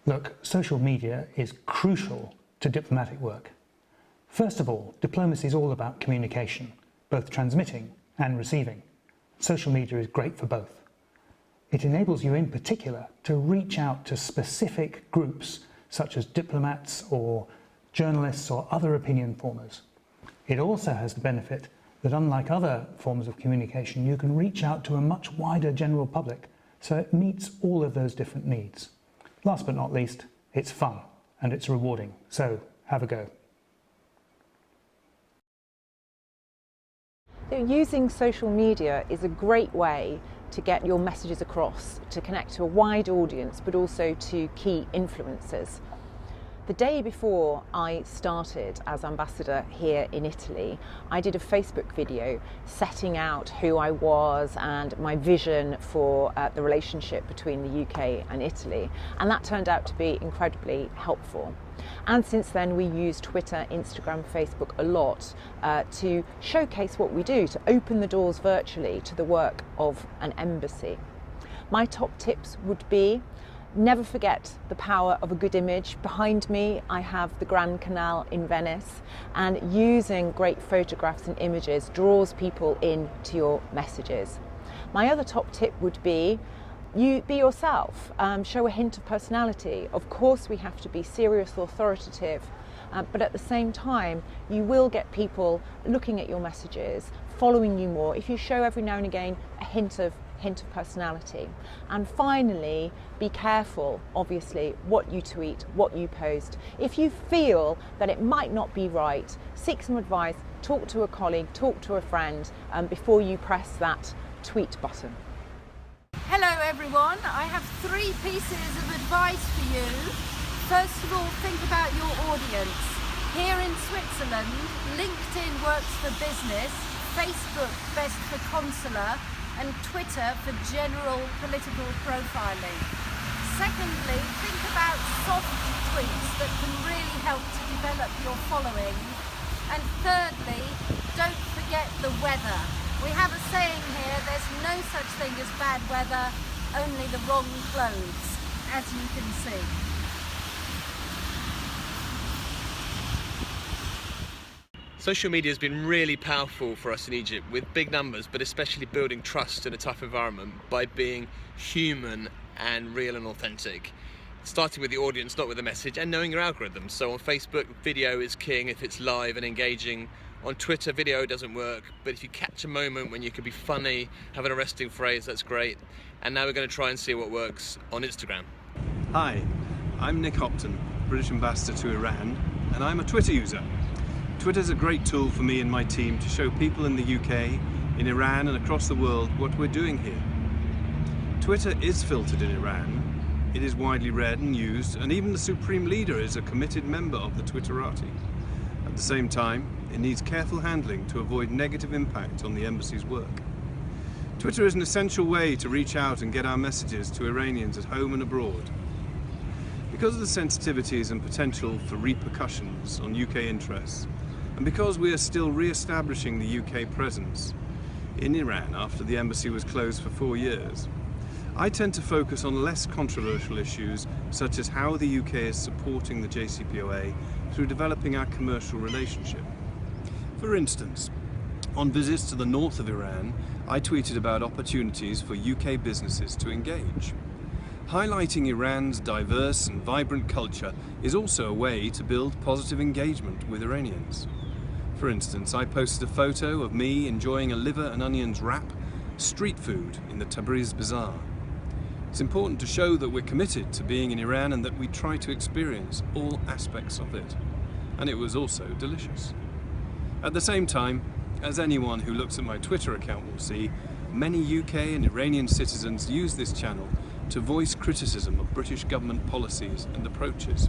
Look, social media is crucial to diplomatic work. First of all, diplomacy is all about communication, both transmitting and receiving. Social media is great for both. It enables you in particular to reach out to specific groups such as diplomats or journalists or other opinion formers. It also has the benefit that unlike other forms of communication, you can reach out to a much wider general public, so it meets all of those different needs. Last but not least, it's fun and it's rewarding, so have a go. Using social media is a great way to get your messages across, to connect to a wide audience, but also to key influencers. The day before I started as ambassador here in Italy, I did a Facebook video setting out who I was and my vision for the relationship between the UK and Italy, and that turned out to be incredibly helpful. And since then we use Twitter, Instagram, Facebook a lot to showcase what we do, to open the doors virtually to the work of an embassy. My top tips would be: never forget the power of a good image. Behind me I have the Grand Canal in Venice, and using great photographs and images draws people in to your messages. My other top tip would be: you be yourself, show a hint of personality. Of course we have to be serious, authoritative, but at the same time you will get people looking at your messages, following you more if you show every now and again a hint of personality. And finally, be careful, obviously, what you tweet, what you post. If you feel that it might not be right, seek some advice, talk to a colleague, talk to a friend before you press that tweet button. Hello everyone, I have 3 pieces of advice for you. First of all, think about your audience. Here in Switzerland, LinkedIn works for business, Facebook best for consular, and Twitter for general political profiling. Secondly, think about soft tweets that can really help to develop your following. And thirdly, don't forget the weather. We have a saying here, there's no such thing as bad weather, only the wrong clothes, as you can see. Social media has been really powerful for us in Egypt, with big numbers, but especially building trust in a tough environment by being human and real and authentic. Starting with the audience, not with the message, and knowing your algorithm. So on Facebook, video is king if it's live and engaging. On Twitter, video doesn't work, but if you catch a moment when you can be funny, have an arresting phrase, that's great. And now we're going to try and see what works on Instagram. Hi, I'm Nick Hopton, British Ambassador to Iran, and I'm a Twitter user. Twitter's a great tool for me and my team to show people in the UK, in Iran and across the world what we're doing here. Twitter is filtered in Iran, it is widely read and used, and even the Supreme Leader is a committed member of the Twitterati. At the same time, it needs careful handling to avoid negative impact on the embassy's work. Twitter is an essential way to reach out and get our messages to Iranians at home and abroad. Because of the sensitivities and potential for repercussions on UK interests, and because we are still re-establishing the UK presence in Iran after the embassy was closed for 4 years, I tend to focus on less controversial issues such as how the UK is supporting the JCPOA through developing our commercial relationship. For instance, on visits to the north of Iran, I tweeted about opportunities for UK businesses to engage. Highlighting Iran's diverse and vibrant culture is also a way to build positive engagement with Iranians. For instance, I posted a photo of me enjoying a liver and onions wrap, street food in the Tabriz Bazaar. It's important to show that we're committed to being in Iran and that we try to experience all aspects of it. And it was also delicious. At the same time, as anyone who looks at my Twitter account will see, many UK and Iranian citizens use this channel to voice criticism of British government policies and approaches.